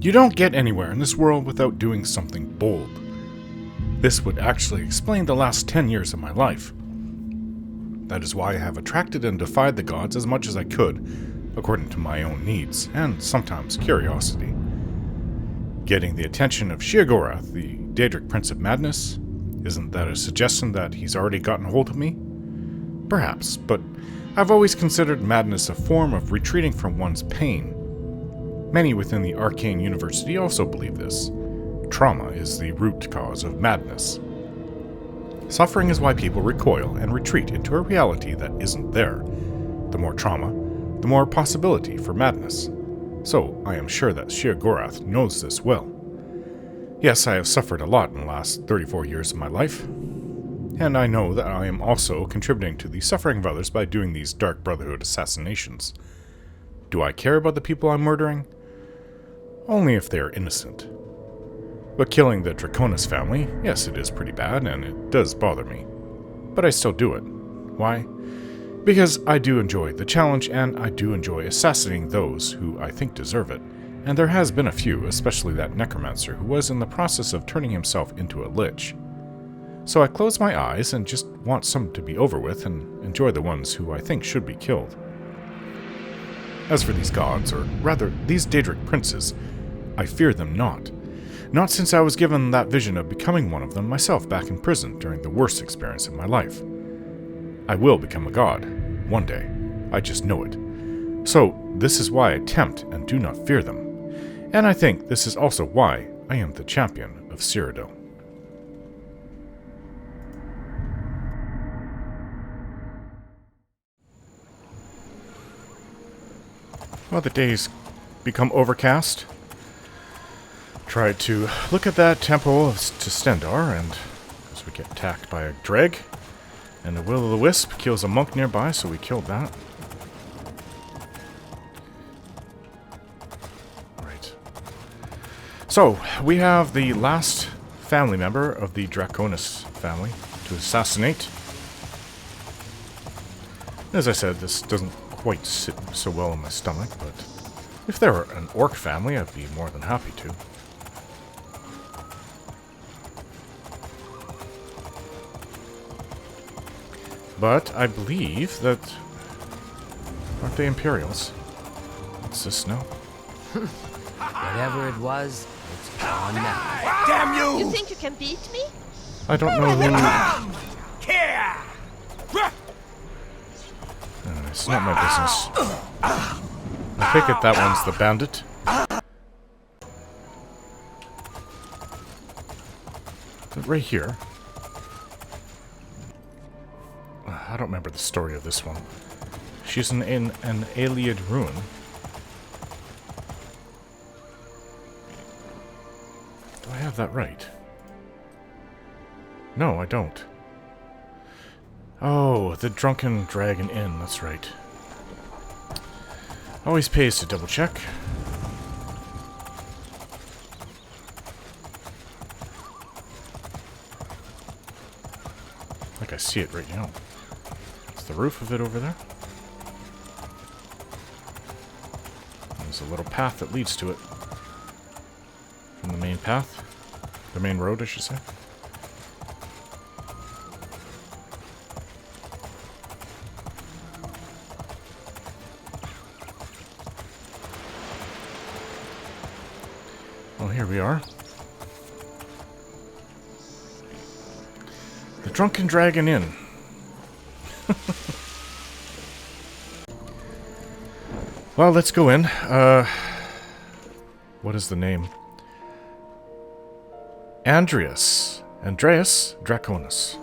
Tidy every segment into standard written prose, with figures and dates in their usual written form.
You don't get anywhere in this world without doing something bold. This would actually explain the last 10 years of my life. That is why I have attracted and defied the gods as much as I could, according to my own needs, and sometimes curiosity. Getting the attention of Sheogorath, the Daedric Prince of Madness, isn't that a suggestion that he's already gotten hold of me? Perhaps, but I've always considered madness a form of retreating from one's pain. Many within the Arcane University also believe this. Trauma is the root cause of madness. Suffering is why people recoil and retreat into a reality that isn't there. The more trauma, the more possibility for madness. So I am sure that Sheogorath knows this well. Yes, I have suffered a lot in the last 34 years of my life, and I know that I am also contributing to the suffering of others by doing these Dark Brotherhood assassinations. Do I care about the people I'm murdering? Only if they are innocent. But killing the Draconis family, yes, it is pretty bad, and it does bother me. But I still do it. Why? Because I do enjoy the challenge, and I do enjoy assassinating those who I think deserve it. And there has been a few, especially that necromancer who was in the process of turning himself into a lich. So I close my eyes and just want some to be over with and enjoy the ones who I think should be killed. As for these gods, or rather, these Daedric princes, I fear them not. Not since I was given that vision of becoming one of them myself back in prison during the worst experience of my life. I will become a god, one day. I just know it. So, this is why I tempt and do not fear them. And I think this is also why I am the champion of Cyrodiil. Well, the day's become overcast. Tried to look at that temple to Stendarr, and as we get attacked by a dreg, and a will-o'-the-wisp kills a monk nearby, so we killed that. Right. So, we have the last family member of the Draconis family to assassinate. As I said, this doesn't quite sit so well in my stomach, but if there were an orc family, I'd be more than happy to. But I believe that... Aren't they Imperials? What's this now? Whatever it was, it's gone now. Damn you! You think you can beat me? I don't know who... Come here! It's not my business. I take it that one's the bandit. But right here... I don't remember the story of this one. She's in an Ayleid ruin. Do I have that right? No, I don't. Oh, the Drunken Dragon Inn, that's right. Always pays to double check. Like I see it right now. It's the roof of it over there. There's a little path that leads to it. From the main path. The main road, I should say. Well, here we are. The Drunken Dragon Inn. Well, let's go in. What is the name? Andreas Draconis.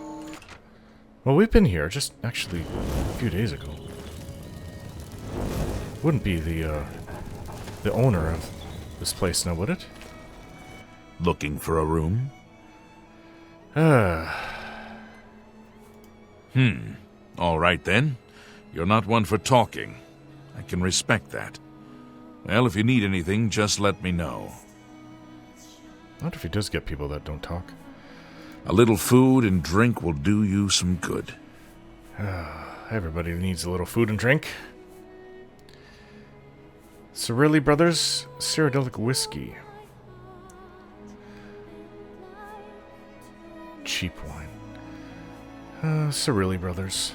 Well, we've been here just actually a few days ago. Wouldn't be the owner of this place now, would it? Looking for a room? All right then. You're not one for talking. I can respect that. Well, if you need anything, just let me know. I wonder if he does get people that don't talk. A little food and drink will do you some good. Everybody needs a little food and drink. Cyrilli Brothers Cyrodiilic Whiskey. cheap wine. Cerilli Brothers.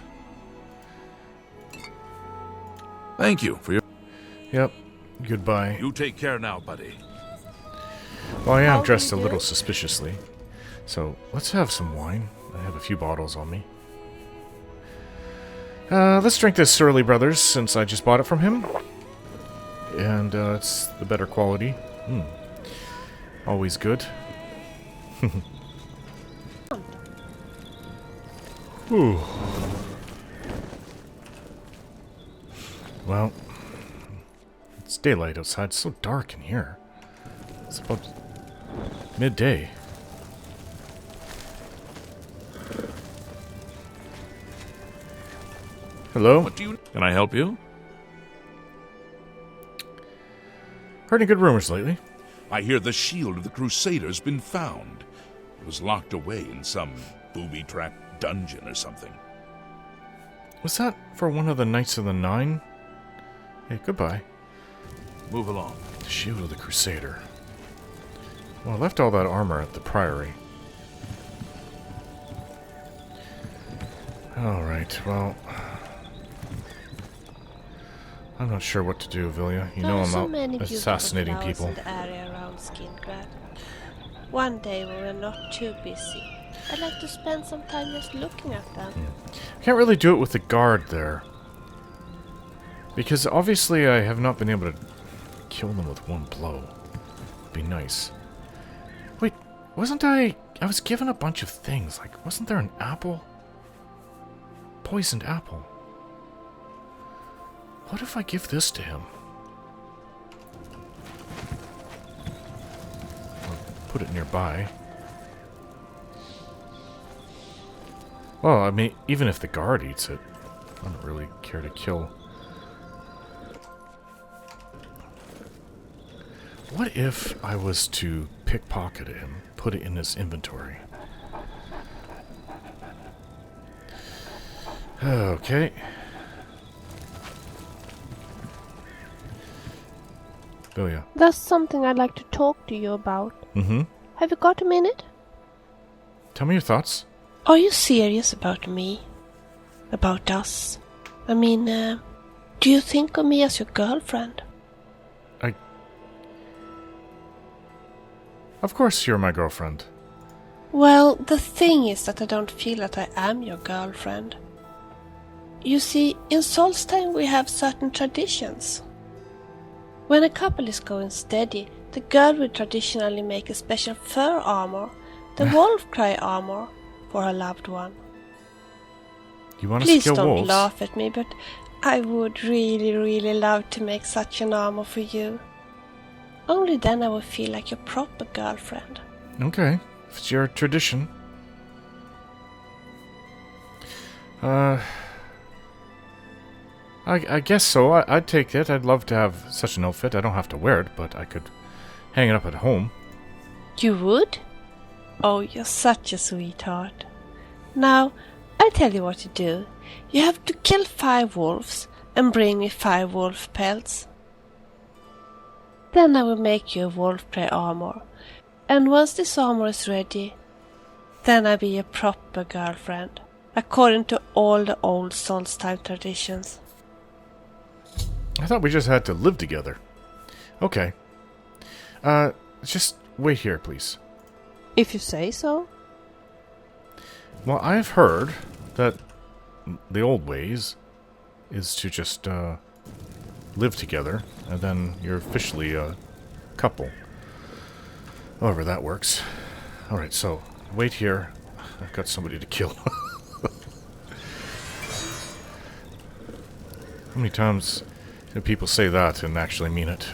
Thank you for your... Yep. Goodbye. You take care now, buddy. Well, I am dressed a little suspiciously. So, let's have some wine. I have a few bottles on me. Let's drink this Cerilli Brothers, since I just bought it from him. And, it's the better quality. Always good. Ooh. Well, it's daylight outside. It's so dark in here. It's about midday. Hello? What do you... Can I help you? Heard any good rumors lately? I hear the shield of the Crusaders been found. It was locked away in some booby-trapped dungeon or something. Was that for one of the Knights of the Nine? Hey, goodbye. Move along. The shield of the Crusader. Well, I left all that armor at the Priory. Alright, well... I'm not sure what to do, Vilya. You know I'm out assassinating people. In the area around Skingrad. One day when we're not too busy, I'd like to spend some time just looking at them. Can't really do it with the guard there. Because obviously I have not been able to kill them with one blow. Be nice. Wait, wasn't I was given a bunch of things. Like, wasn't there an apple? Poisoned apple. What if I give this to him? Or put it nearby. Well, I mean, even if the guard eats it, I don't really care to kill. What if I was to pickpocket him, put it in his inventory? Okay. Oh, yeah. That's something I'd like to talk to you about. Mm-hmm. Have you got a minute? Tell me your thoughts. Are you serious about me? About us? I mean, do you think of me as your girlfriend? Of course you're my girlfriend. Well, the thing is that I don't feel that I am your girlfriend. You see, in Solstheim we have certain traditions. When a couple is going steady, the girl will traditionally make a special fur armor, the wolf cry armor, for her loved one. You want to Please kill don't wolves? laugh at me, but I would really love to make such an armor for you. Only then I would feel like your proper girlfriend. Okay, if it's your tradition. I guess so. I'd take it. I'd love to have such an outfit. I don't have to wear it, but I could hang it up at home. You would? Oh, you're such a sweetheart. Now, I'll tell you what to do. You have to kill 5 wolves and bring me 5 wolf pelts. Then I will make you a wolf prey armor. And once this armor is ready, then I'll be a proper girlfriend, according to all the old Solstheim traditions. I thought we just had to live together. Okay. Just wait here, please. If you say so. Well, I've heard that the old ways is to just live together, and then you're officially a couple. However that works. Alright, so, wait here. I've got somebody to kill. How many times do people say that and actually mean it?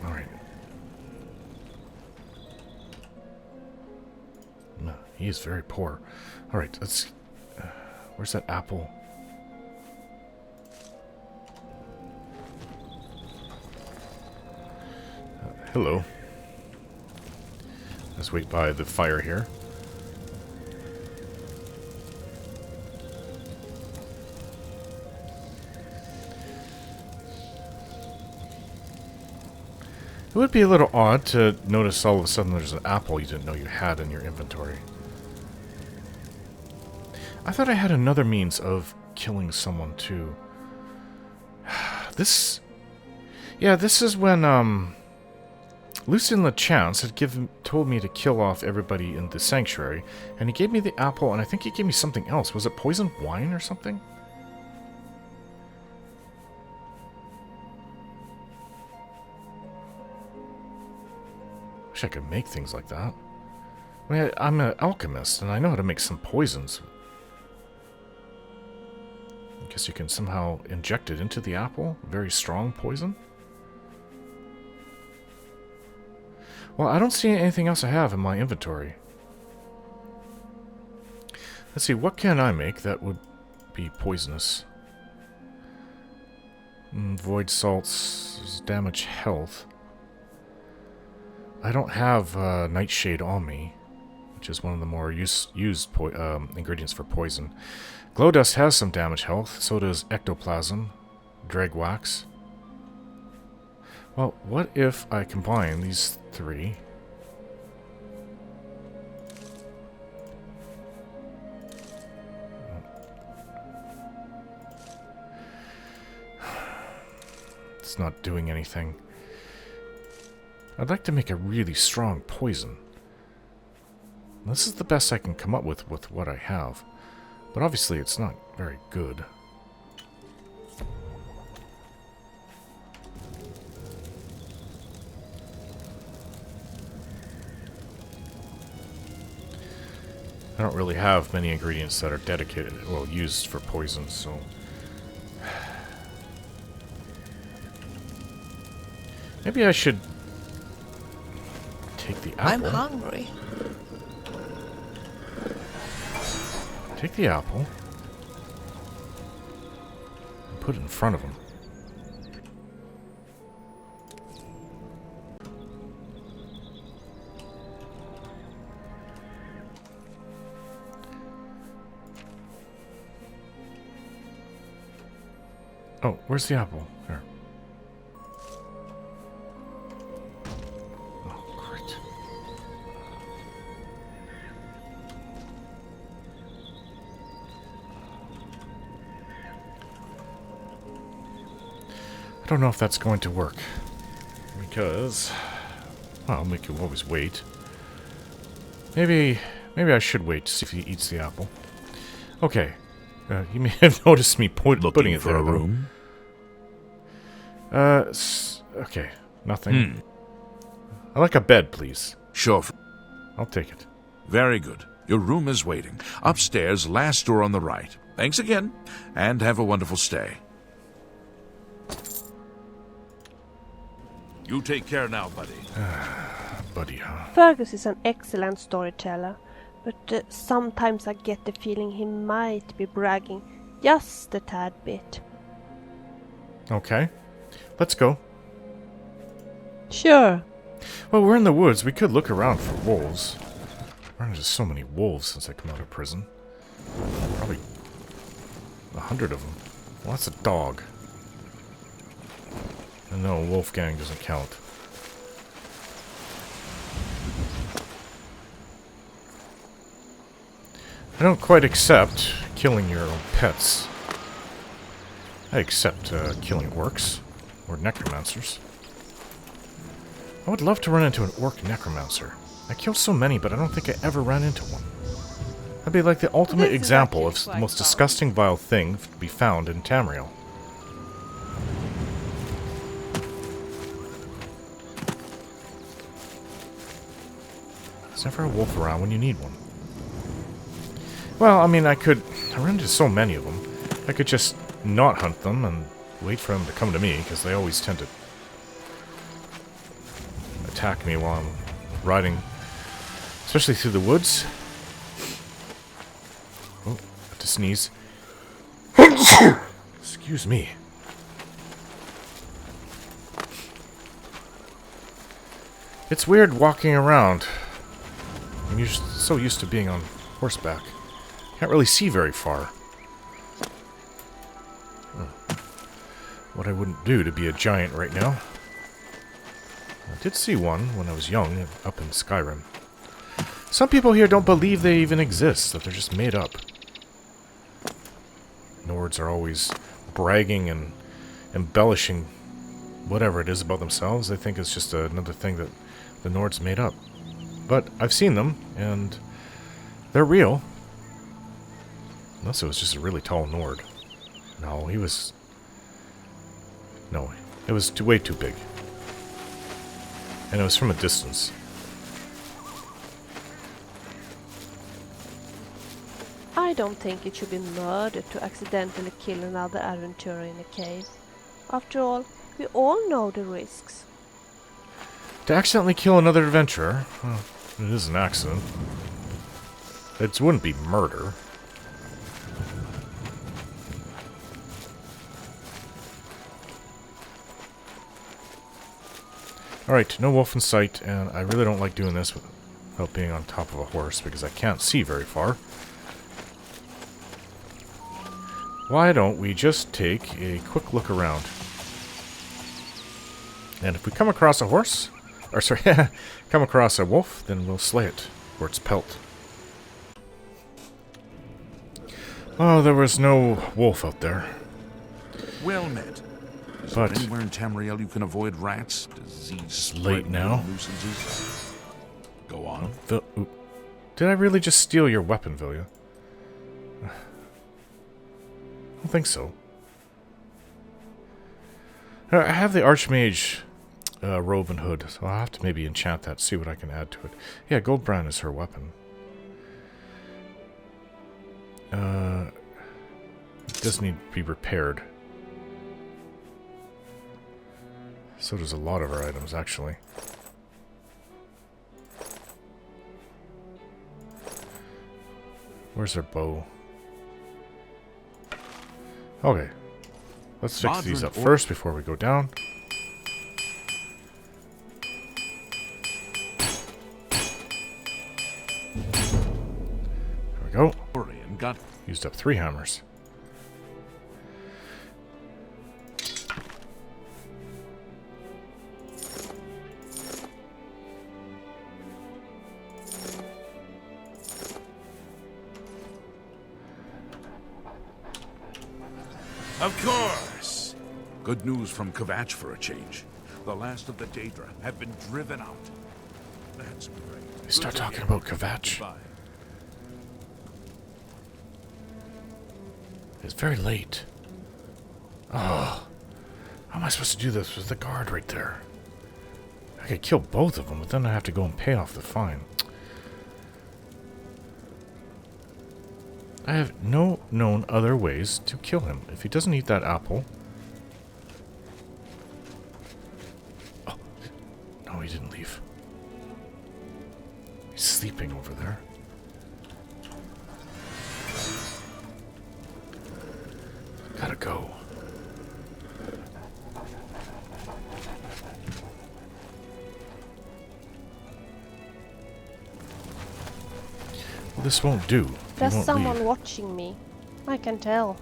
Alright. No, he is very poor. Alright, let's... where's that apple? Hello. Let's wait by the fire here. It would be a little odd to notice all of a sudden there's an apple you didn't know you had in your inventory. I thought I had another means of killing someone, too. This... Yeah, this is when, Lucien LeChance had told me to kill off everybody in the sanctuary, and he gave me the apple, and I think he gave me something else. Was it poisoned wine or something? Wish I could make things like that. I mean, I'm an alchemist, and I know how to make some poisons. I guess you can somehow inject it into the apple? Very strong poison? Well, I don't see anything else I have in my inventory. Let's see, what can I make that would be poisonous? Void salts, damage health. I don't have Nightshade on me, which is one of the more used ingredients for poison. Glow dust has some damage health, so does ectoplasm, drag wax. Well, what if I combine these three? It's not doing anything. I'd like to make a really strong poison. This is the best I can come up with what I have. But obviously it's not very good. I don't really have many ingredients that are dedicated, well, used for poisons, so... Maybe I should take the apple. I'm hungry. Take the apple and put it in front of him. Oh, where's the apple? There. Oh, great. I don't know if that's going to work. Because... well, we could always wait. Maybe I should wait to see if he eats the apple. Okay. You may have noticed me putting it for there, a room. Okay, nothing. I like a bed, please. Sure. I'll take it. Very good. Your room is waiting. Upstairs, last door on the right. Thanks again, and have a wonderful stay. You take care now, buddy. Buddy, huh? Fergus is an excellent storyteller, but sometimes I get the feeling he might be bragging just a tad bit. Okay. Let's go. Sure. Well, we're in the woods. We could look around for wolves. I've run into so many wolves since I come out of prison. Probably 100 of them. Well, that's a dog. And no, Wolfgang doesn't count. I don't quite accept killing your own pets. I accept killing orcs or necromancers. I would love to run into an orc necromancer. I killed so many, but I don't think I ever ran into one. That'd be like the ultimate example of the most disgusting, vile thing to be found in Tamriel. There's never a wolf around when you need one. Well, I mean, I run into so many of them. I could just not hunt them and wait for them to come to me, because they always tend to attack me while I'm riding, especially through the woods. Oh, I have to sneeze. Excuse me. It's weird walking around. I'm so used to being on horseback. Can't really see very far. What I wouldn't do to be a giant right now. I did see one when I was young, up in Skyrim. Some people here don't believe they even exist, that they're just made up. Nords are always bragging and embellishing whatever it is about themselves. They think it's just another thing that the Nords made up. But I've seen them, and they're real. Unless it was just a really tall Nord. No, he was... No, it was way too big. And it was from a distance. I don't think it should be murder to accidentally kill another adventurer in a cave. After all, we all know the risks. To accidentally kill another adventurer? Well, it is an accident. It wouldn't be murder. Alright, no wolf in sight, and I really don't like doing this without being on top of a horse because I can't see very far. Why don't we just take a quick look around? And if we come across a horse, or sorry, come across a wolf, then we'll slay it for its pelt. Oh, there was no wolf out there. Well met. Is there anywhere in Tamriel you can avoid rats, disease, late now. Nuisances? Go on. Did I really just steal your weapon, Vilya? I don't think so. I have the Archmage robe and hood, so I'll have to maybe enchant that, see what I can add to it. Yeah, Goldbrand is her weapon. It does need to be repaired. So does a lot of our items, actually. Where's their bow? Okay. Let's fix these up first before we go down. There we go. Used up 3 hammers. Of course! Good news from Kvatch for a change. The last of the Daedra have been driven out. That's great. They start talking about Kvatch. Goodbye. It's very late. Oh. How am I supposed to do this with the guard right there? I could kill both of them, but then I have to go and pay off the fine. I have no known other ways to kill him. If he doesn't eat that apple... Oh, no, he didn't leave. He's sleeping over there. Gotta go. Well, this won't do. There's someone watching me. I can tell.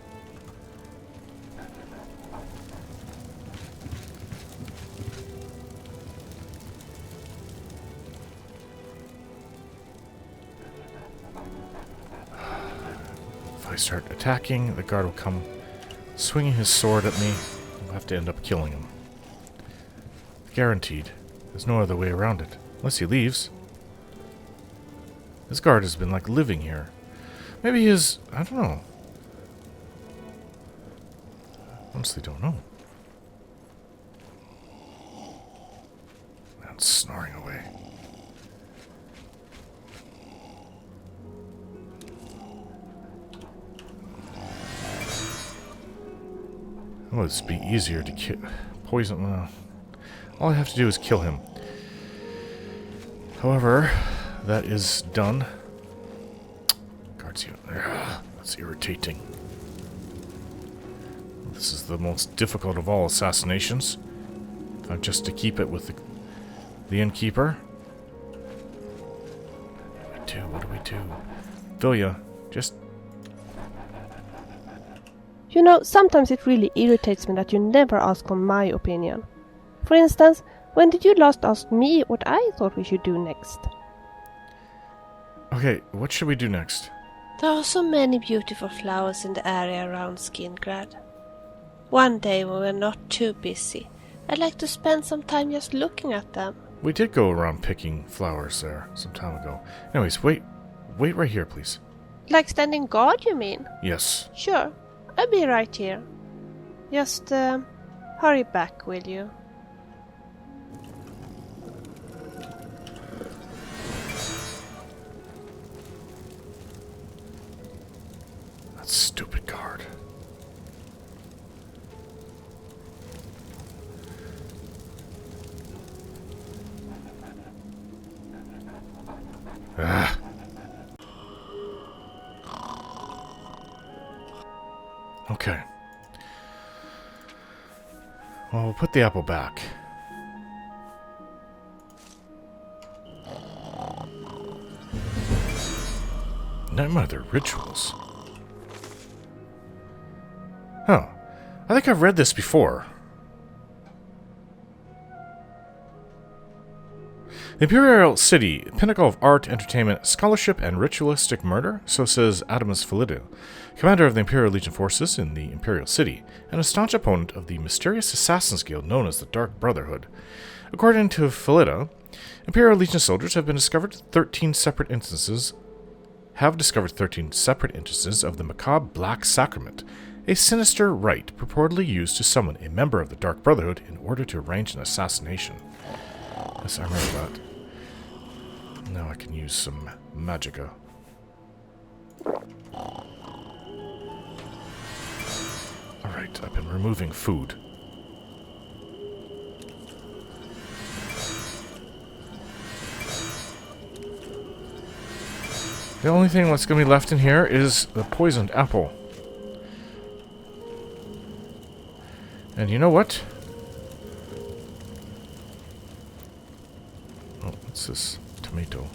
If I start attacking, the guard will come swinging his sword at me. I'll have to end up killing him. Guaranteed. There's no other way around it. Unless he leaves. This guard has been like living here. Maybe he is... I don't know. Honestly don't know. Man's snoring away. It would be easier to poison... all I have to do is kill him. However, that is done. Guards you. That's irritating. This is the most difficult of all assassinations. If I'm just to keep it with the innkeeper. What do we do? What do we do? Vilya, just... You know, sometimes it really irritates me that you never ask for my opinion. For instance, when did you last ask me what I thought we should do next? Okay, what should we do next? There are so many beautiful flowers in the area around Skingrad. One day when we're not too busy, I'd like to spend some time just looking at them. We did go around picking flowers there some time ago. Anyways, wait right here, please. Like standing guard, you mean? Yes. Sure, I'll be right here. Just hurry back, will you? That stupid guard. Ah. Okay. Well, we'll put the apple back. Nightmare rituals. Oh, I think I've read this before. The Imperial City, pinnacle of art, entertainment, scholarship, and ritualistic murder, so says Adamus Philido, commander of the Imperial Legion forces in the Imperial City, and a staunch opponent of the mysterious assassins guild known as the Dark Brotherhood. According to Philido, Imperial Legion soldiers have discovered 13 separate instances of the macabre Black Sacrament, a sinister rite purportedly used to summon a member of the Dark Brotherhood in order to arrange an assassination. Yes, I remember that. Now I can use some magicka. Alright, I've been removing food. The only thing that's going to be left in here is the poisoned apple. And you know what? Oh, what's this? Tomato.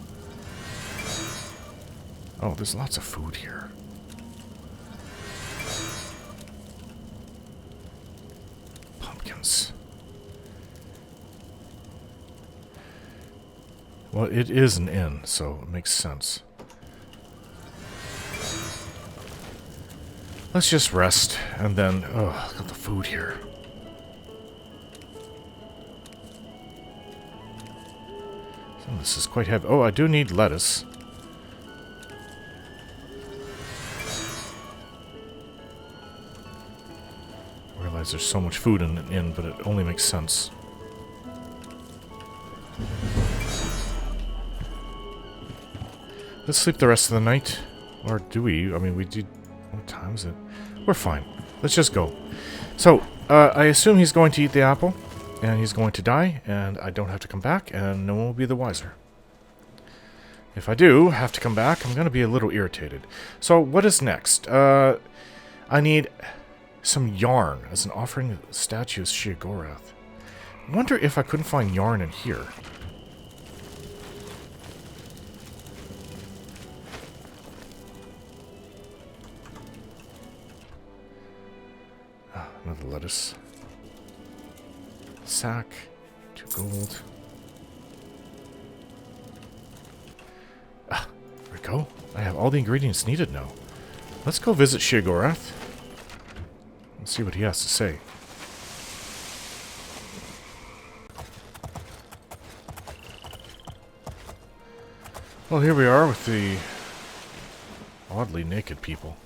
Oh, there's lots of food here. Pumpkins. Well, it is an inn, so it makes sense. Let's just rest, and then... Oh, look at the food here. This is quite heavy. Oh, I do need lettuce. I realize there's so much food in an inn, but it only makes sense. Let's sleep the rest of the night. Or do we? I mean, we did... What time is it? We're fine. Let's just go. So, I assume he's going to eat the apple. And he's going to die, and I don't have to come back, and no one will be the wiser. If I do have to come back, I'm going to be a little irritated. So, what is next? I need some yarn as an offering of the statue of Sheogorath. I wonder if I couldn't find yarn in here. Ah, another lettuce. Sack, 2 gold. Ah, there we go. I have all the ingredients needed now. Let's go visit Sheogorath and see what he has to say. Well, here we are with the oddly naked people.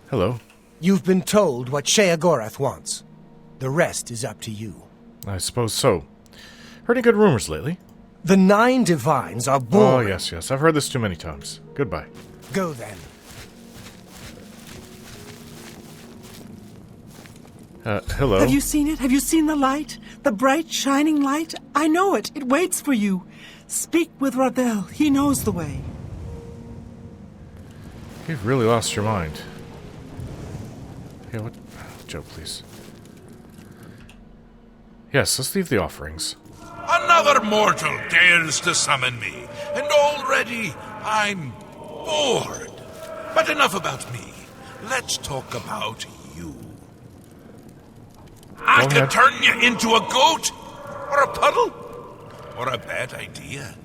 Hello. You've been told what Sheogorath wants. The rest is up to you. I suppose so. Heard any good rumors lately? The 9 divines are born. Oh, yes. I've heard this too many times. Goodbye. Go then. Hello. Have you seen it? Have you seen the light? The bright, shining light? I know it. It waits for you. Speak with Radel. He knows the way. You've really lost your mind. Okay, what? Joe, please. Yes, let's leave the offerings. Another mortal dares to summon me, and already I'm bored. But enough about me. Let's talk about you. I could turn you into a goat, or a puddle, or a bad idea.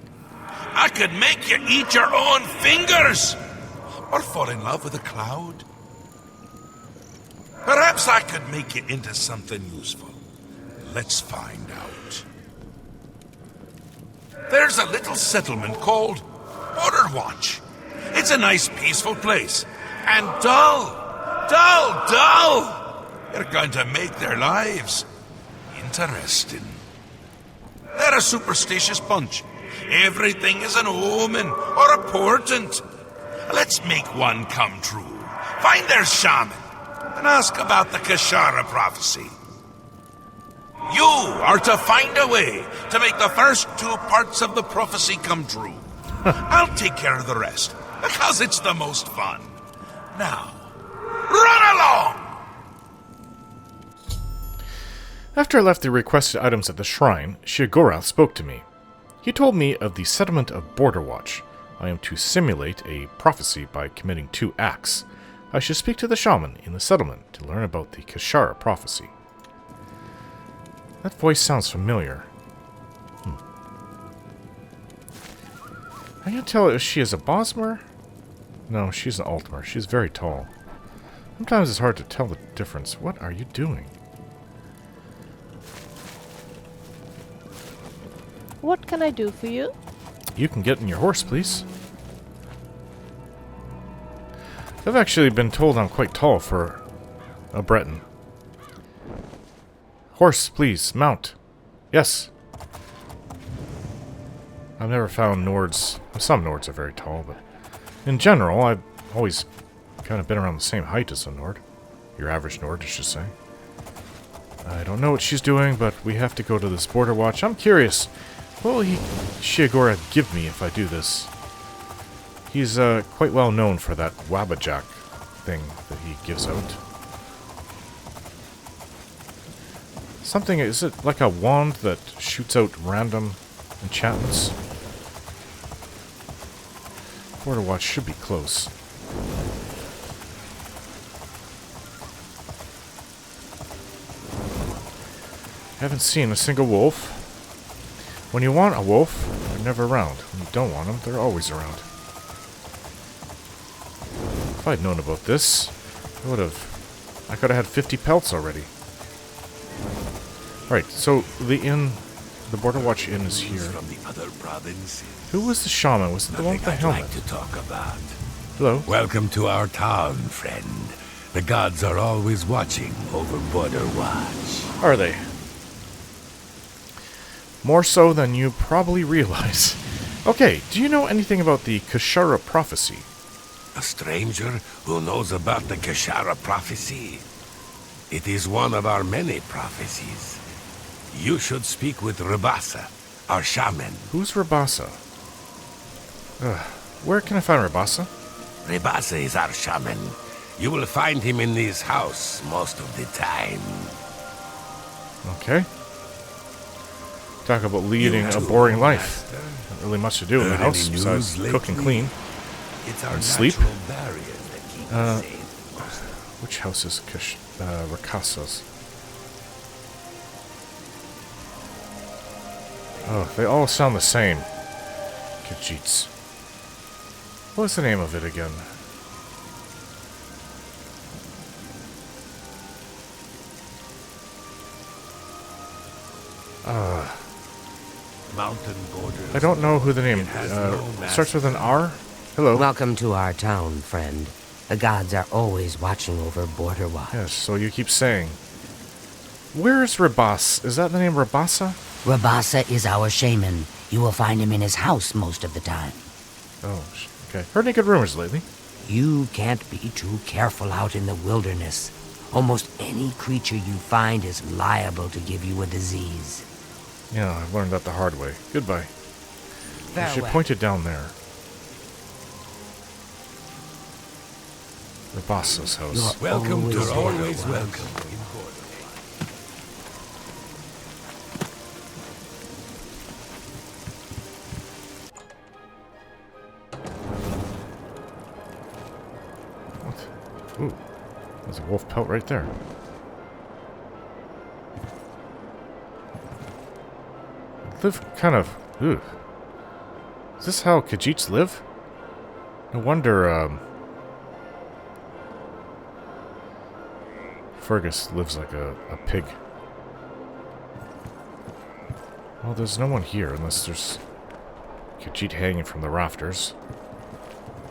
I could make you eat your own fingers! Or fall in love with a cloud. Perhaps I could make you into something useful. Let's find out. There's a little settlement called Border Watch. It's a nice, peaceful place. And dull. You're going to make their lives interesting. They're a superstitious bunch. Everything is an omen or a portent. Let's make one come true. Find their shaman and ask about the Kashara Prophecy. You are to find a way to make the first 2 parts of the prophecy come true. I'll take care of the rest, because it's the most fun. Now, run along! After I left the requested items at the shrine, Sheogorath spoke to me. He told me of the settlement of Border Watch. I am to simulate a prophecy by committing 2 acts. I should speak to the shaman in the settlement to learn about the Kashara Prophecy. That voice sounds familiar. I can't tell if she is a Bosmer. No, she's an Altmer. She's very tall. Sometimes it's hard to tell the difference. What are you doing? What can I do for you? You can get in your horse, please. I've actually been told I'm quite tall for a Breton. Horse, please, mount. Yes. I've never found Nords. Some Nords are very tall, but in general, I've always kind of been around the same height as a Nord. Your average Nord, I should say. I don't know what she's doing, but we have to go to this Border Watch. I'm curious. What will Sheogorath give me if I do this? He's quite well known for that Wabbajack thing that he gives out. Something, is it like a wand that shoots out random enchantments? Border Watch should be close. Haven't seen a single wolf. When you want a wolf, they're never around. When you don't want them, they're always around. If I'd known about this, I could have had 50 pelts already. Alright, so the Border Watch Inn is here. From the other provinces. Who was the shaman? Was it the one with the I'd helmet? like to talk about. Hello? Welcome to our town, friend. The gods are always watching over Border Watch. Are they? More so than you probably realize. Okay, do you know anything about the Kashara Prophecy? A stranger who knows about the Kashara Prophecy. It is one of our many prophecies. You should speak with Rabasa, our shaman. Who's Rabasa? Where can I find Rabasa? Rabasa is our shaman. You will find him in this house most of the time. Okay. Talk about leading a boring life. Not really much to do in the house besides cook and clean. It's our And sleep. natural barriers that keep us safe. Which house is Rakasa's? Oh, they all sound the same. Khajiits. What's the name of it again? Mountain borders. I don't know who the name starts with an R? Hello. Welcome to our town, friend. The gods are always watching over Border Watch. Yes, so you keep saying. Where is Rabas? Is that the name Rabasa? Rabasa is our shaman. You will find him in his house most of the time. Oh, okay. Heard any good rumors lately? You can't be too careful out in the wilderness. Almost any creature you find is liable to give you a disease. Yeah, I've learned that the hard way. Goodbye. You should Farewell. point it down there. Rabasa's house. Welcome to Always always welcome. welcome in Border. What? Ooh. There's a wolf pelt right there. Live kind of... Ooh. Is this how Khajiits live? No wonder, Fergus lives like a pig. Well, there's no one here unless there's Khajiit hanging from the rafters.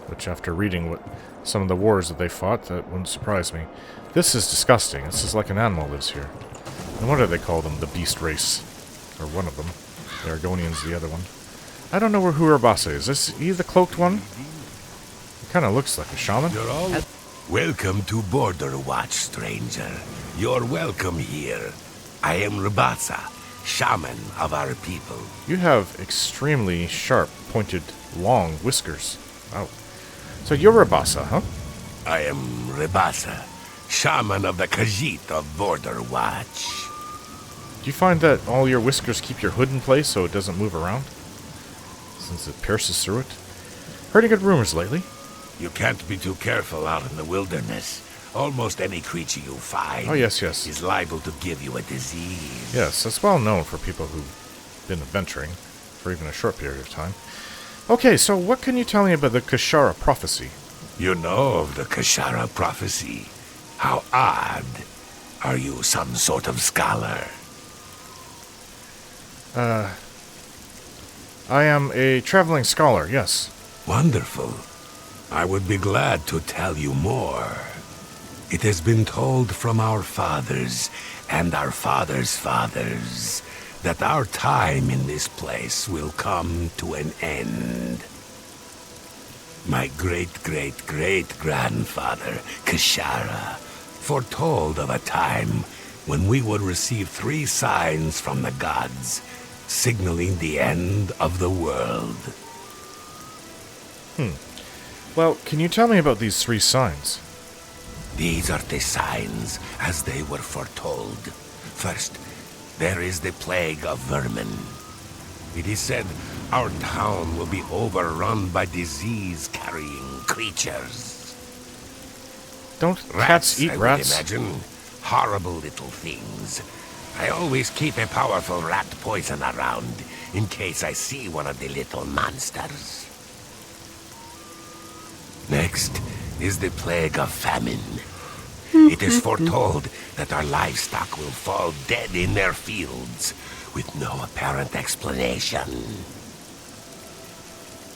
Which, after reading what some of the wars that they fought, that wouldn't surprise me. This is disgusting. This is like an animal lives here. No wonder they call them the beast race. Or one of them. The Argonians, the other one. I don't know who Rabasa is. Is he the cloaked one? He kind of looks like a shaman. You're all welcome to Border Watch, stranger. You're welcome here. I am Rabasa, shaman of our people. You have extremely sharp, pointed, long whiskers. Wow. So you're Rabasa, huh? I am Rabasa, shaman of the Khajiit of Border Watch. Do you find that all your whiskers keep your hood in place so it doesn't move around? Since it pierces through it? Heard any good rumors lately? You can't be too careful out in the wilderness. Almost any creature you find is liable to give you a disease. Yes, that's well known for people who've been adventuring for even a short period of time. Okay, so what can you tell me about the Kashara Prophecy? You know of the Kashara Prophecy. How odd. Are you some sort of scholar? I am a traveling scholar, yes. Wonderful. I would be glad to tell you more. It has been told from our fathers and our fathers' fathers that our time in this place will come to an end. My great-great-great-grandfather, Kashara, foretold of a time when we would receive 3 signs from the gods, signaling the end of the world. Well, can you tell me about these 3 signs? These are the signs as they were foretold. First, there is the plague of Vermin. It is said our town will be overrun by disease-carrying creatures. Don't cats eat rats? I would imagine. Horrible little things. I always keep a powerful rat poison around, in case I see one of the little monsters. Next is the plague of famine. It is foretold that our livestock will fall dead in their fields, with no apparent explanation.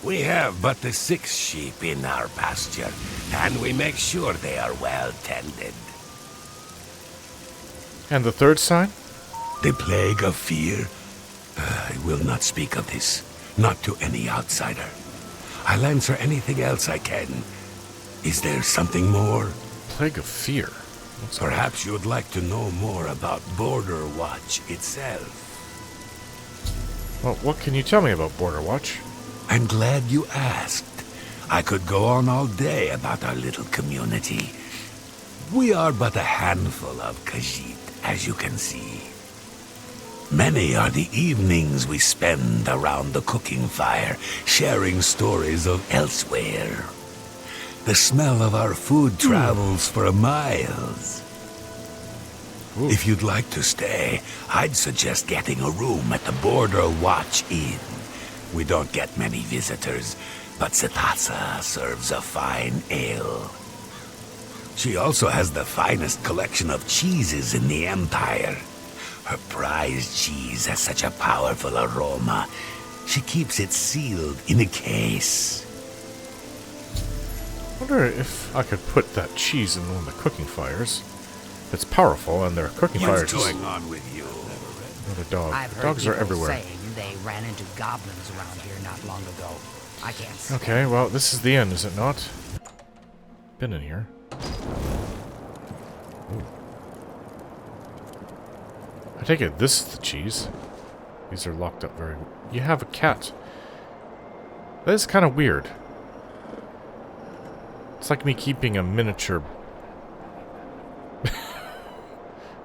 We have but the 6 sheep in our pasture, and we make sure they are well tended. And the 3rd sign? The plague of fear. I will not speak of this, not to any outsider. I'll answer anything else I can. Is there something more? Plague of fear? Perhaps you'd like to know more about Border Watch itself. Well, what can you tell me about Border Watch? I'm glad you asked. I could go on all day about our little community. We are but a handful of Khajiit, as you can see. Many are the evenings we spend around the cooking fire, sharing stories of elsewhere. The smell of our food travels for miles. If you'd like to stay, I'd suggest getting a room at the Border Watch Inn. We don't get many visitors, but Setasa serves a fine ale. She also has the finest collection of cheeses in the Empire. Her prized cheese has such a powerful aroma. She keeps it sealed in a case. I wonder if I could put that cheese in one of the cooking fires. It's powerful, and their cooking fires. What's going on with you? Not a dog. I've heard Dogs are people everywhere. saying they ran into goblins around here not long ago. I can't stand Okay, well, this is the end, is it not? Been in here. Ooh. I take it this is the cheese. These are locked up very... You have a cat. That is kind of weird. It's like me keeping a miniature...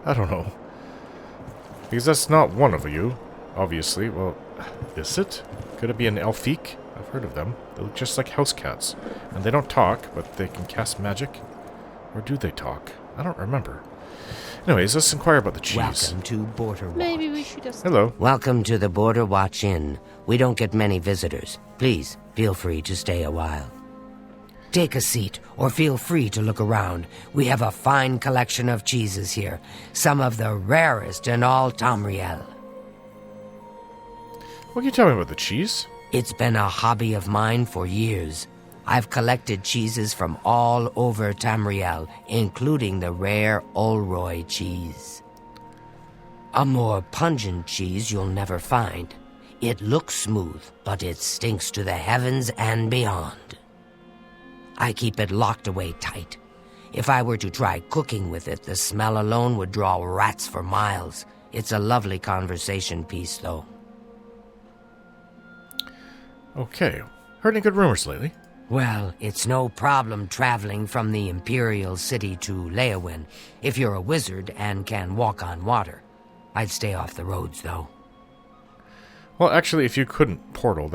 I don't know. Because that's not one of you, obviously. Well, is it? Could it be an elfique? I've heard of them. They look just like house cats. And they don't talk, but they can cast magic. Or do they talk? I don't remember. Anyways, let's inquire about the cheese. Welcome to Border Watch. Maybe we should have... Hello. Welcome to the Border Watch Inn. We don't get many visitors. Please, feel free to stay a while. Take a seat, or feel free to look around. We have a fine collection of cheeses here, some of the rarest in all Tamriel. What can you tell me about the cheese? It's been a hobby of mine for years. I've collected cheeses from all over Tamriel, including the rare Olroy cheese. A more pungent cheese you'll never find. It looks smooth, but it stinks to the heavens and beyond. I keep it locked away tight. If I were to try cooking with it, the smell alone would draw rats for miles. It's a lovely conversation piece, though. Okay. Heard any good rumors lately? Well, it's no problem traveling from the Imperial City to Leowin if you're a wizard and can walk on water. I'd stay off the roads, though. Well, actually, if you couldn't portal,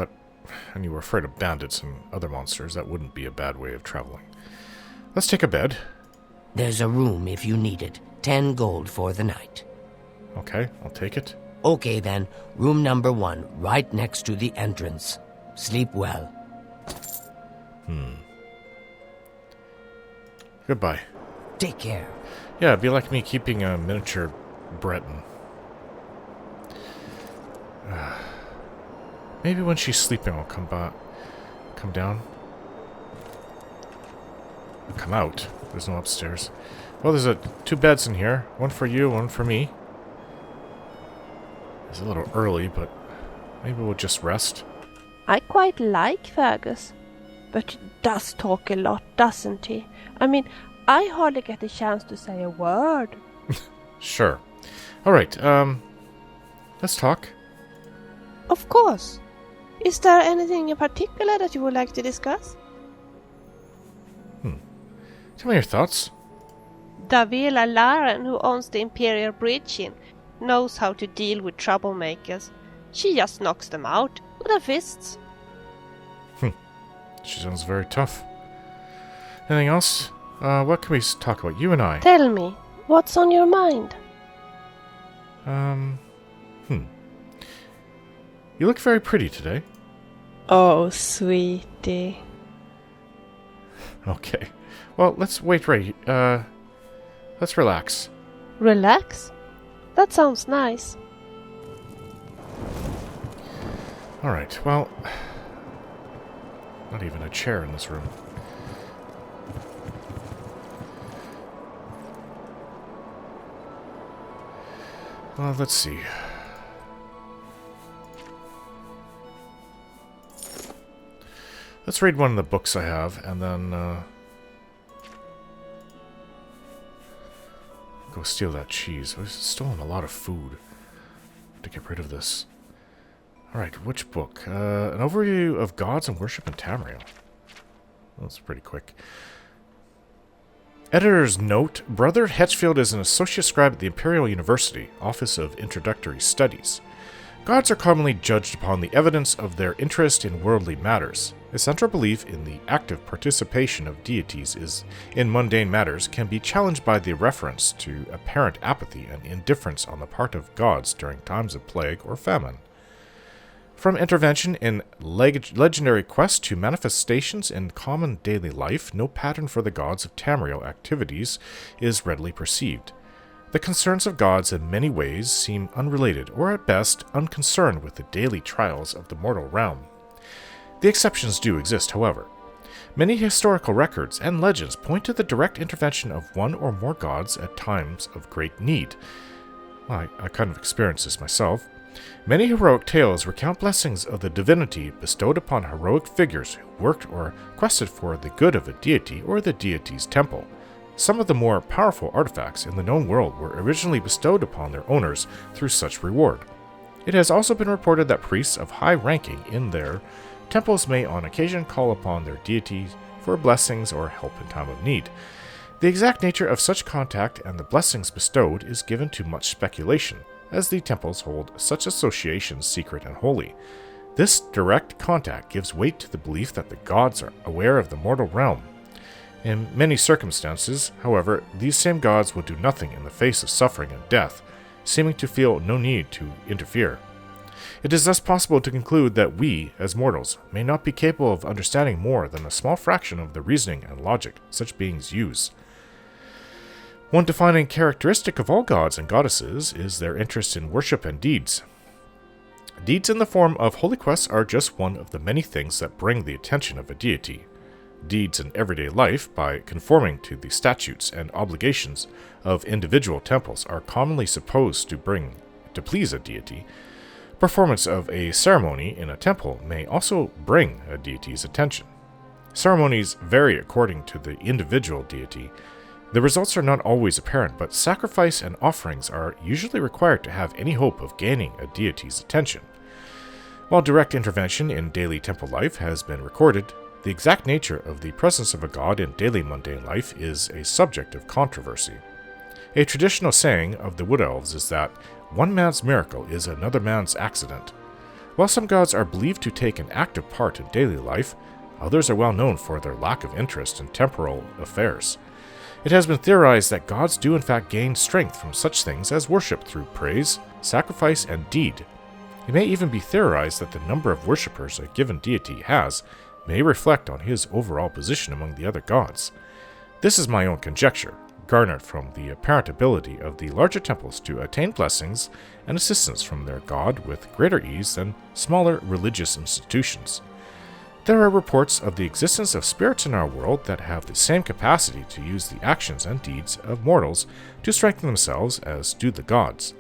and you were afraid of bandits and other monsters, that wouldn't be a bad way of traveling. Let's take a bed. There's a room if you need it. 10 gold for the night. Okay, I'll take it. Okay, then. Room number 1, right next to the entrance. Sleep well. Goodbye. Take care. Yeah, it'd be like me keeping a miniature Breton. Maybe when she's sleeping I'll come down. I'll come out. There's no upstairs. Well, there's 2 beds in here. One for you, one for me. It's a little early, but maybe we'll just rest. I quite like Fergus, but he does talk a lot, doesn't he? I mean, I hardly get a chance to say a word. Sure. Alright, let's talk. Of course. Is there anything in particular that you would like to discuss? Tell me your thoughts. Davila Laren, who owns the Imperial Bridge Inn, knows how to deal with troublemakers. She just knocks them out with her fists. She sounds very tough. Anything else? What can we talk about? You and I. Tell me, what's on your mind? You look very pretty today. Oh, sweetie. Okay. Well, let's wait right. Let's relax. Relax? That sounds nice. Alright, well... Not even a chair in this room. Well, let's see. Let's read one of the books I have, and then, go steal that cheese. I've stolen a lot of food. To get rid of this. Alright, which book? An overview of gods and worship in Tamriel. That's pretty quick. Editor's note, Brother Hetchfield is an associate scribe at the Imperial University, Office of Introductory Studies. Gods are commonly judged upon the evidence of their interest in worldly matters. A central belief in the active participation of deities in mundane matters can be challenged by the reference to apparent apathy and indifference on the part of gods during times of plague or famine. From intervention in legendary quests to manifestations in common daily life, no pattern for the gods of Tamriel activities is readily perceived. The concerns of gods in many ways seem unrelated, or at best, unconcerned with the daily trials of the mortal realm. The exceptions do exist, however. Many historical records and legends point to the direct intervention of one or more gods at times of great need. I kind of experienced this myself. Many heroic tales recount blessings of the divinity bestowed upon heroic figures who worked or quested for the good of a deity or the deity's temple. Some of the more powerful artifacts in the known world were originally bestowed upon their owners through such reward. It has also been reported that priests of high ranking in their temples may on occasion call upon their deities for blessings or help in time of need. The exact nature of such contact and the blessings bestowed is given to much speculation, as the temples hold such associations secret and holy. This direct contact gives weight to the belief that the gods are aware of the mortal realm. In many circumstances, however, these same gods will do nothing in the face of suffering and death, seeming to feel no need to interfere. It is thus possible to conclude that we, as mortals, may not be capable of understanding more than a small fraction of the reasoning and logic such beings use. One defining characteristic of all gods and goddesses is their interest in worship and deeds. Deeds in the form of holy quests are just one of the many things that bring the attention of a deity. Deeds in everyday life, by conforming to the statutes and obligations of individual temples, are commonly supposed to please a deity. Performance of a ceremony in a temple may also bring a deity's attention. Ceremonies vary according to the individual deity. The results are not always apparent, but sacrifice and offerings are usually required to have any hope of gaining a deity's attention. While direct intervention in daily temple life has been recorded, the exact nature of the presence of a god in daily mundane life is a subject of controversy. A traditional saying of the Wood Elves is that one man's miracle is another man's accident. While some gods are believed to take an active part in daily life, others are well known for their lack of interest in temporal affairs. It has been theorized that gods do in fact gain strength from such things as worship through praise, sacrifice, and deed. It may even be theorized that the number of worshippers a given deity has may reflect on his overall position among the other gods. This is my own conjecture, garnered from the apparent ability of the larger temples to attain blessings and assistance from their god with greater ease than smaller religious institutions. There are reports of the existence of spirits in our world that have the same capacity to use the actions and deeds of mortals to strengthen themselves as do the gods.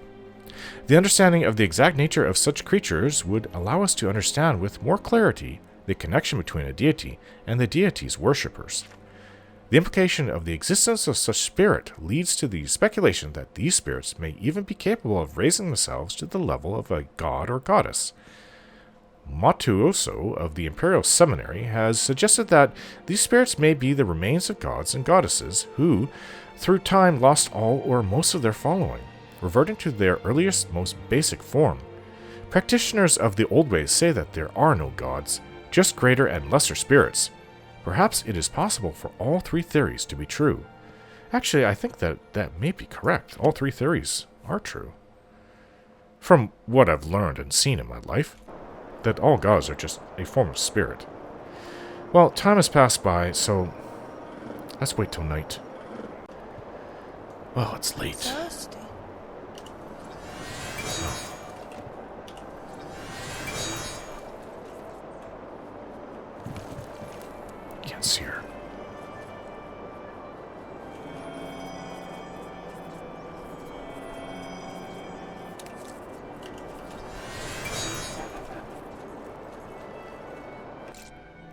The understanding of the exact nature of such creatures would allow us to understand with more clarity the connection between a deity and the deity's worshippers. The implication of the existence of such spirit leads to the speculation that these spirits may even be capable of raising themselves to the level of a god or goddess. Matuoso of the Imperial Seminary has suggested that these spirits may be the remains of gods and goddesses who, through time, lost all or most of their following, reverting to their earliest, most basic form. Practitioners of the old ways say that there are no gods, just greater and lesser spirits. Perhaps it is possible for all three theories to be true. Actually, I think that may be correct. All three theories are true. From what I've learned and seen in my life, that all gods are just a form of spirit. Well, time has passed by, so let's wait till night. Well, it's late. Thirsty. Can't see her.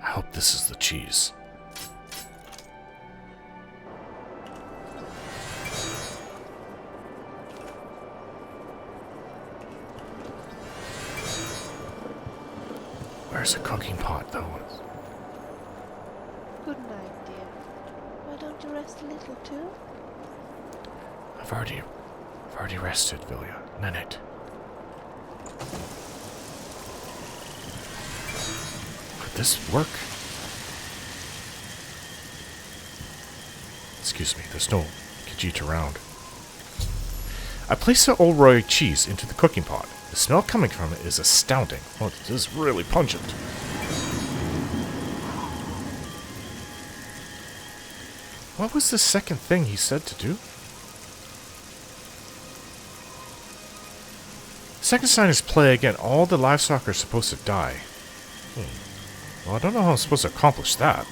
I hope this is the cheese. Where's the cooking pot, though? Good night, dear. Why don't you rest a little too? I've already rested, Vilya. Night. Could this work? Excuse me, there's no Khajiit around. I place the Olroy cheese into the cooking pot. The smell coming from it is astounding. Well, it is really pungent. What was the second thing he said to do? Second sign is plague, and all the livestock are supposed to die. Well, I don't know how I'm supposed to accomplish that.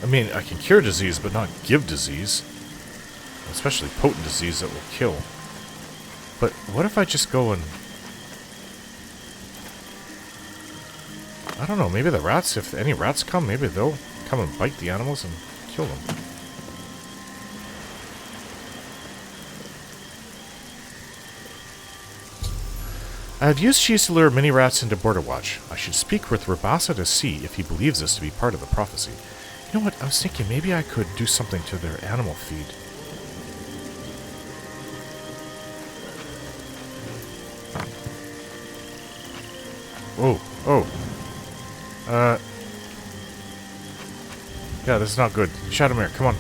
I mean, I can cure disease, but not give disease. Especially potent disease that will kill. But what if I just go and... I don't know, maybe the rats, if any rats come, maybe they'll come and bite the animals and kill them. I have used cheese to lure many rats into Border Watch. I should speak with Rabasa to see if he believes this to be part of the prophecy. You know what, I was thinking maybe I could do something to their animal feed. Oh. Yeah, this is not good. Shadowmere, come on.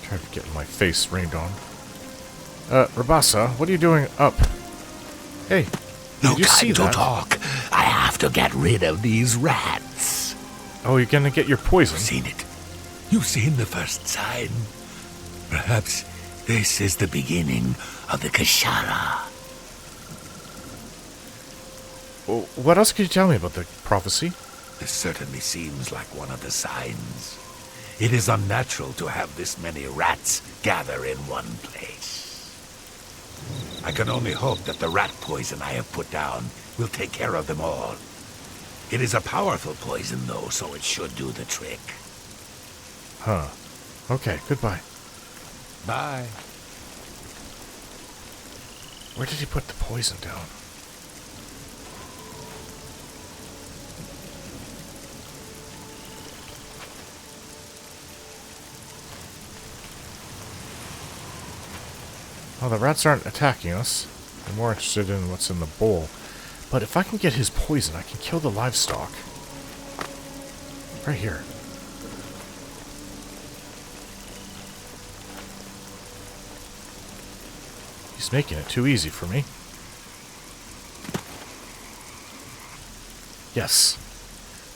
Try to get my face rained on. Rabasa, what are you doing up? Hey, did you see that? Talk. I have to get rid of these rats. Oh, you're gonna get your poison. You've seen it. You've seen the first sign. Perhaps this is the beginning of the Kashara. Well, what else could you tell me about the prophecy? This certainly seems like one of the signs. It is unnatural to have this many rats gather in one place. I can only hope that the rat poison I have put down will take care of them all. It is a powerful poison, though, so it should do the trick. Huh. Okay, goodbye. Bye. Where did he put the poison down? Well, the rats aren't attacking us. They're more interested in what's in the bowl. But if I can get his poison, I can kill the livestock. Right here. He's making it too easy for me. Yes.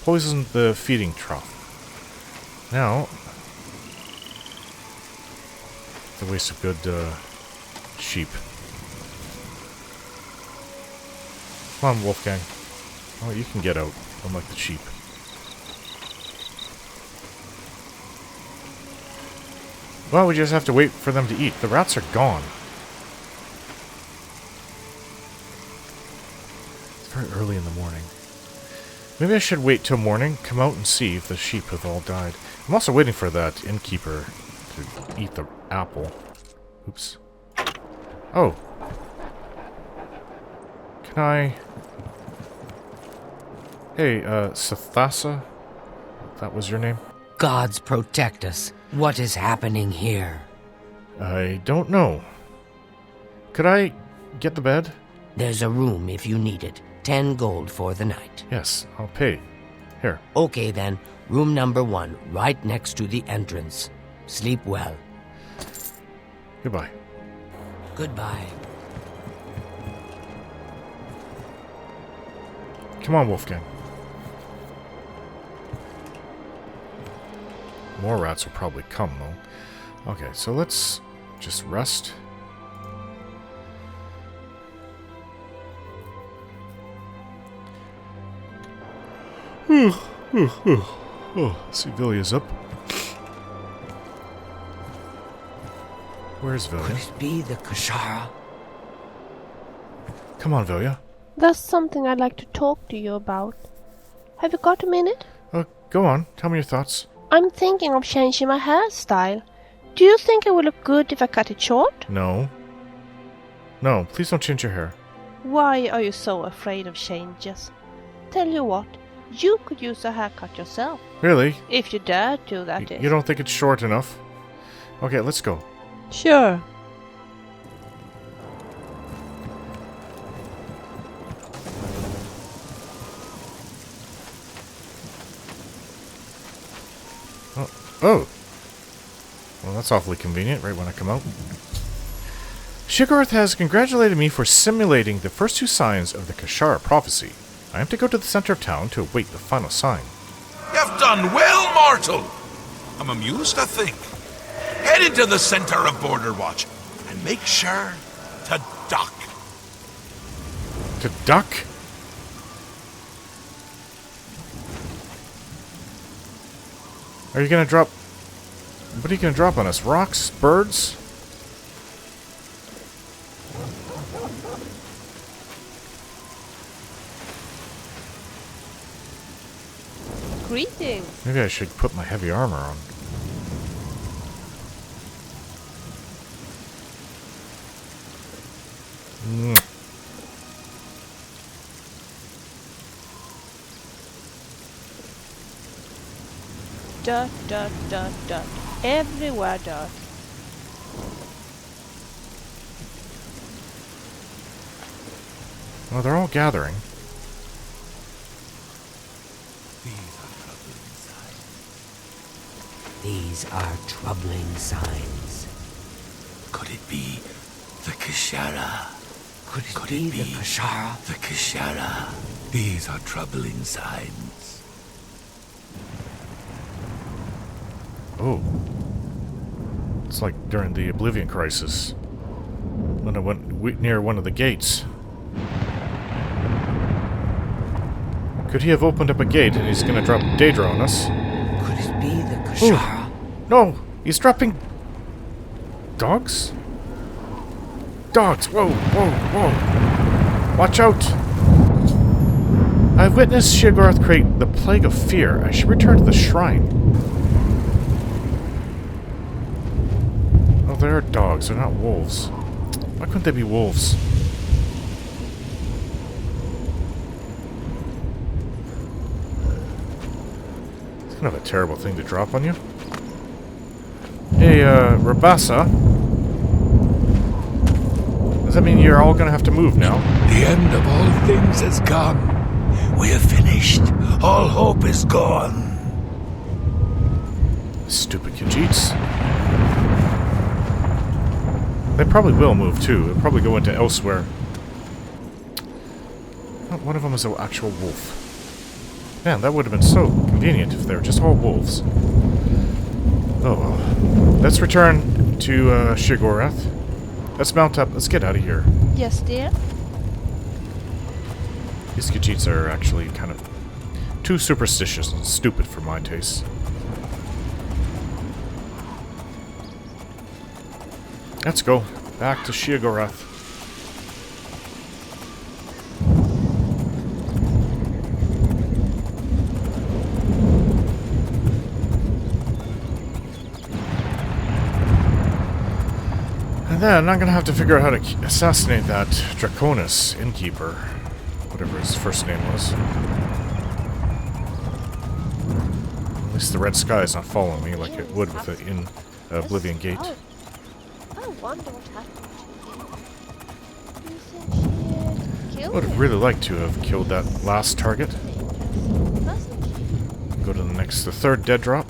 Poison the feeding trough. Now, the waste of good sheep. Come on, Wolfgang. Oh, you can get out, unlike the sheep. Well, we just have to wait for them to eat. The rats are gone. It's very early in the morning. Maybe I should wait till morning, come out and see if the sheep have all died. I'm also waiting for that innkeeper to eat the apple. Oops. Oh. Can I... Hey, Sathasa? That was your name? Gods protect us. What is happening here? I don't know. Could I get the bed? There's a room if you need it. 10 gold for the night. Yes, I'll pay. Here. Okay then. Room number 1, right next to the entrance. Sleep well. Goodbye. Goodbye. Come on, Wolfgang. More rats will probably come, though. Okay, so let's just rest. Sevilia's up. Where's Could Vilya? it be the Kashara? Come on, Vilya. There's something I'd like to talk to you about. Have you got a minute? Go on. Tell me your thoughts. I'm thinking of changing my hairstyle. Do you think it will look good if I cut it short? No. No, please don't change your hair. Why are you so afraid of changes? Tell you what, you could use a haircut yourself. Really? If you dare to, that is. You don't think it's short enough? Okay, let's go. Sure. Oh. Well, that's awfully convenient, right when I come out. Sheogorath has congratulated me for simulating the first 2 signs of the Kashara Prophecy. I am to go to the center of town to await the final sign. You've done well, mortal. I'm amused, I think. Head into the center of Border Watch and make sure to duck. To duck? Are you gonna drop... What are you gonna drop on us? Rocks? Birds? Greetings. Maybe I should put my heavy armor on. dirt, dirt, dirt, dirt. Everywhere dirt. Well, they're all gathering. These are troubling signs. Could it be the Kashara? Could it be the Kashara? The Kashara. These are troubling signs. Oh. It's like during the Oblivion Crisis. When I went near one of the gates. Could he have opened up a gate and he's gonna drop Daedra on us? Could it be the Kashara? Ooh. No! He's dropping... dogs? Dogs! Whoa, whoa, whoa! Watch out! I've witnessed Sheogorath create the Plague of Fear. I should return to the shrine. Oh, they're dogs. They're not wolves. Why couldn't they be wolves? It's kind of a terrible thing to drop on you. Hey, Rabassa. Does that mean you're all gonna have to move now? The end of all things has come. We have finished. All hope is gone. Stupid Khajiits. They probably will move too. They'll probably go into elsewhere. Oh, one of them is an actual wolf. Man, that would have been so convenient if they were just all wolves. Oh well. Let's return to Sheogorath. Let's mount up. Let's get out of here. Yes, dear. These Khajiits are actually kind of too superstitious and stupid for my taste. Let's go. Back to Sheogorath. And then I'm gonna have to figure out how to assassinate that Draconis innkeeper. Whatever his first name was. At least the red sky is not following me like it would with the Oblivion Gate. I wonder what happened to him. I would have really liked to have killed that last target. Go to the third dead drop.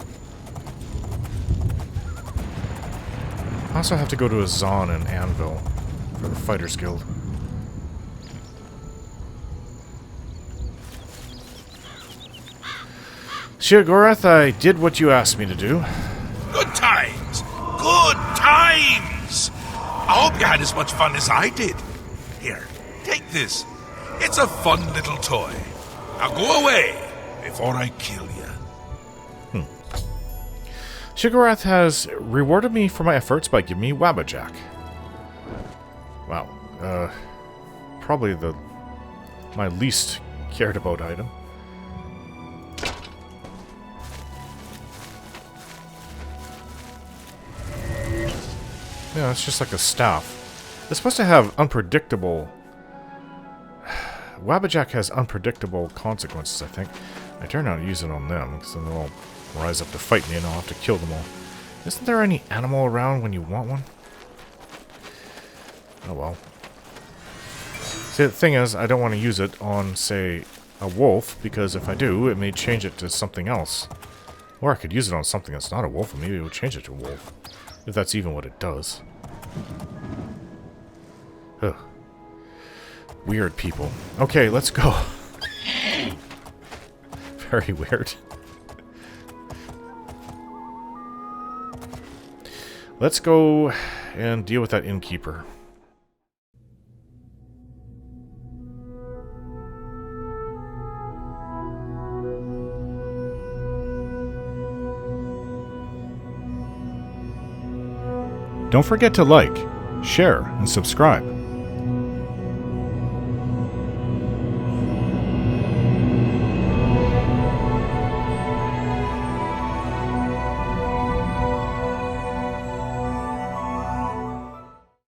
I also have to go to a Zon and Anvil for the Fighters Guild. Sheogorath, I did what you asked me to do. Good times! Good times! I hope you had as much fun as I did. Here, take this. It's a fun little toy. Now go away before I kill you. Sheogorath has rewarded me for my efforts by giving me Wabbajack. Wow. Probably my least cared about item. Yeah, it's just like a staff. It's supposed to have unpredictable... Wabbajack has unpredictable consequences, I think. I dare not use it on them, because then they'll all rise up to fight me and I'll have to kill them all. Isn't there any animal around when you want one? Oh well. See, the thing is, I don't want to use it on, say, a wolf, because if I do, it may change it to something else. Or I could use it on something that's not a wolf, and maybe it would change it to a wolf. If that's even what it does. Ugh. Weird people. Okay, let's go. Very weird. Let's go and deal with that innkeeper. Don't forget to like, share, and subscribe.